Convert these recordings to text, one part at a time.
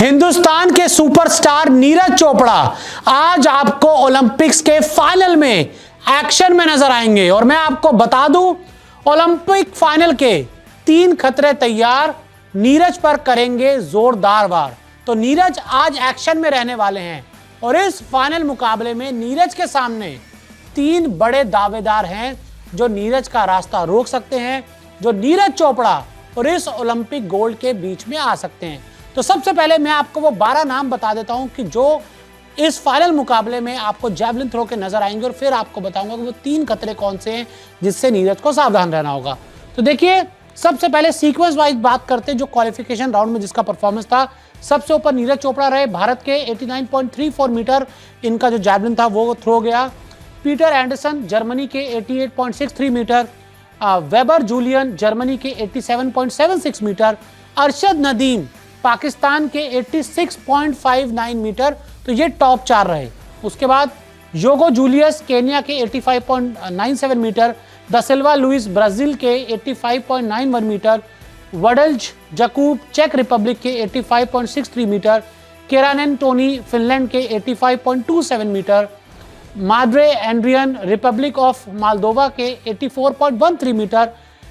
हिंदुस्तान के सुपरस्टार नीरज चोपड़ा आज आपको ओलंपिक्स के फाइनल में एक्शन में नजर आएंगे। और मैं आपको बता दूं, ओलंपिक फाइनल के 3 खतरे तैयार, नीरज पर करेंगे जोरदार वार। तो नीरज आज एक्शन में रहने वाले हैं और इस फाइनल मुकाबले में नीरज के सामने 3 बड़े दावेदार हैं जो नीरज का रास्ता रोक सकते हैं, जो नीरज चोपड़ा और इस ओलंपिक गोल्ड के बीच में आ सकते हैं। तो सबसे पहले मैं आपको वो 12 नाम बता देता हूं कि जो इस फाइनल मुकाबले में आपको जैवलिन थ्रो के नजर आएंगे, और फिर आपको बताऊंगा कि वो 3 खतरे कौन से हैं जिससे नीरज को सावधान रहना होगा। तो देखिए, सबसे पहले सीक्वेंस वाइज बात करते हैं जो क्वालिफिकेशन राउंड में जिसका परफॉर्मेंस था। सबसे ऊपर नीरज चोपड़ा रहे, भारत के 89.34 मीटर इनका जो जैवलिन था वो थ्रो गया। पीटर एंडरसन जर्मनी के 88.63 मीटर, वेबर जूलियन जर्मनी के 87.76 मीटर, अरशद नदीम पाकिस्तान के 86.59 मीटर। तो ये टॉप 4 रहे। उसके बाद योगो जूलियस केन्या के 85.97 metre, da Silva Luis Brazil के 85.91 मीटर, वडल्ज जकूब चेक रिपब्लिक के 85.63 मीटर, केरानेन टोनी फिनलैंड के 85.27 metre, Mardare Andrian Republic of Moldova के 84.13 मीटर,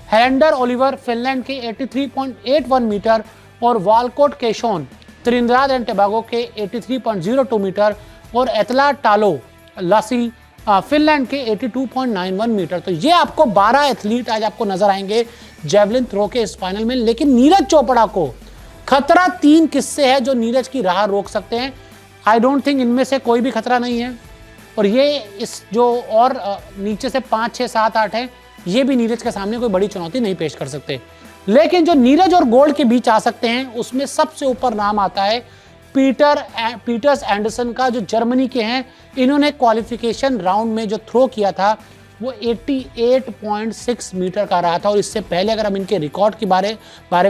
हेरेंडर ओलिवर फिनलैंड के 83.81 मीटर और वालकोट केशोन त्रिनिदाद एंड टोबैगो के 83.02 मीटर और एतला टालो लासी फिनलैंड के 82.91 मीटर। तो ये आपको 12 एथलीट आज आपको नजर आएंगे जेवलिन थ्रो के इस फाइनल में। लेकिन नीरज चोपड़ा को खतरा 3 किस्से है जो नीरज की राह रोक सकते हैं। आई डोंट थिंक इनमें से कोई भी खतरा नहीं है, और ये इस जो और नीचे से 5, 6, 7, 8 है, ये भी नीरज के सामने कोई बड़ी चुनौती नहीं पेश कर सकते। लेकिन जो नीरज और गोल्ड के बीच आ सकते हैं उसमें सबसे ऊपर नाम आता है पीटर्स एंडरसन का, जो जर्मनी के हैं। इन्होंने क्वालिफिकेशन राउंड में जो थ्रो किया था वो 88.6 मीटर का रहा था, और इससे पहले अगर हम इनके रिकॉर्ड के बारे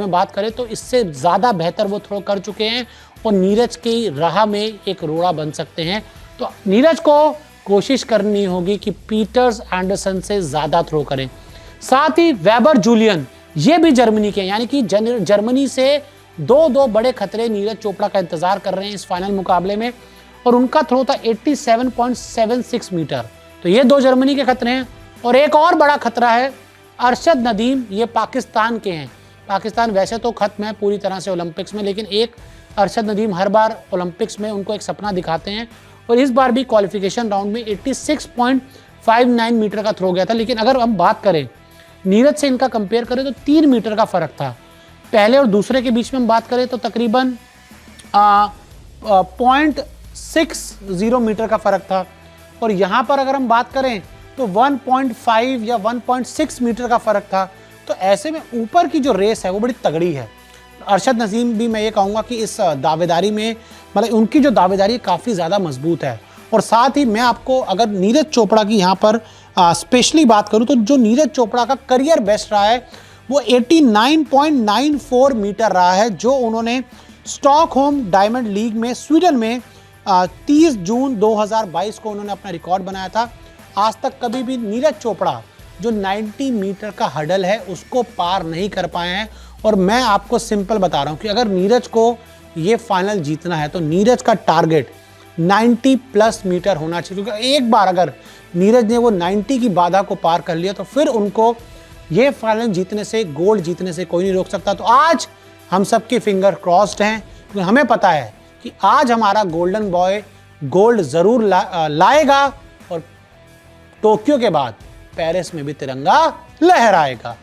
में बात करें तो इससे ज़्यादा बेहतर वो थ्रो कर चुके हैं और नीरज की राह में एक रोड़ा बन सकते हैं। तो नीरज को कोशिश करनी होगी कि पीटर्स एंडरसन से ज़्यादा थ्रो करें। साथ ही वेबर जूलियन, ये भी जर्मनी के हैं, यानी कि जर्मनी से 2 बड़े खतरे नीरज चोपड़ा का इंतजार कर रहे हैं इस फाइनल मुकाबले में, और उनका थ्रो था 87.76 मीटर। तो ये 2 जर्मनी के खतरे हैं। और एक और बड़ा खतरा है अरशद नदीम, ये पाकिस्तान के हैं। पाकिस्तान वैसे तो खत्म है पूरी तरह से ओलंपिक्स में, लेकिन एक अरशद नदीम हर बार ओलंपिक्स में उनको एक सपना दिखाते हैं, और इस बार भी क्वालिफिकेशन राउंड में 86.59 मीटर का थ्रो गया था। लेकिन अगर हम बात करें नीरज से इनका कंपेयर करें तो 3 मीटर का फर्क था। पहले और दूसरे के बीच में हम बात करें तो तकरीबन 0.60 मीटर का फर्क था, और यहाँ पर अगर हम बात करें तो 1.5 या 1.6 मीटर का फर्क था। तो ऐसे में ऊपर की जो रेस है वो बड़ी तगड़ी है। अरशद नदीम भी मैं ये कहूँगा कि इस दावेदारी में, मतलब उनकी जो दावेदारी काफ़ी ज़्यादा मजबूत है। और साथ ही मैं आपको अगर नीरज चोपड़ा की यहाँ पर स्पेशली बात करूँ तो जो नीरज चोपड़ा का करियर बेस्ट रहा है वो 89.94 मीटर रहा है, जो उन्होंने स्टॉकहोम डायमंड लीग में स्वीडन में 30 जून 2022 को उन्होंने अपना रिकॉर्ड बनाया था। आज तक कभी भी नीरज चोपड़ा जो 90 मीटर का हडल है उसको पार नहीं कर पाए हैं। और मैं आपको सिंपल बता रहा हूँ कि अगर नीरज को ये फाइनल जीतना है तो नीरज का टारगेट 90+ मीटर होना चाहिए, क्योंकि एक बार अगर नीरज ने वो 90 की बाधा को पार कर लिया तो फिर उनको ये फाइनल जीतने से, गोल्ड जीतने से कोई नहीं रोक सकता। तो आज हम सबके फिंगर क्रॉस्ड हैं, क्योंकि हमें पता है कि आज हमारा गोल्डन बॉय गोल्ड ज़रूर लाएगा, और टोक्यो के बाद पेरिस में भी तिरंगा लहराएगा।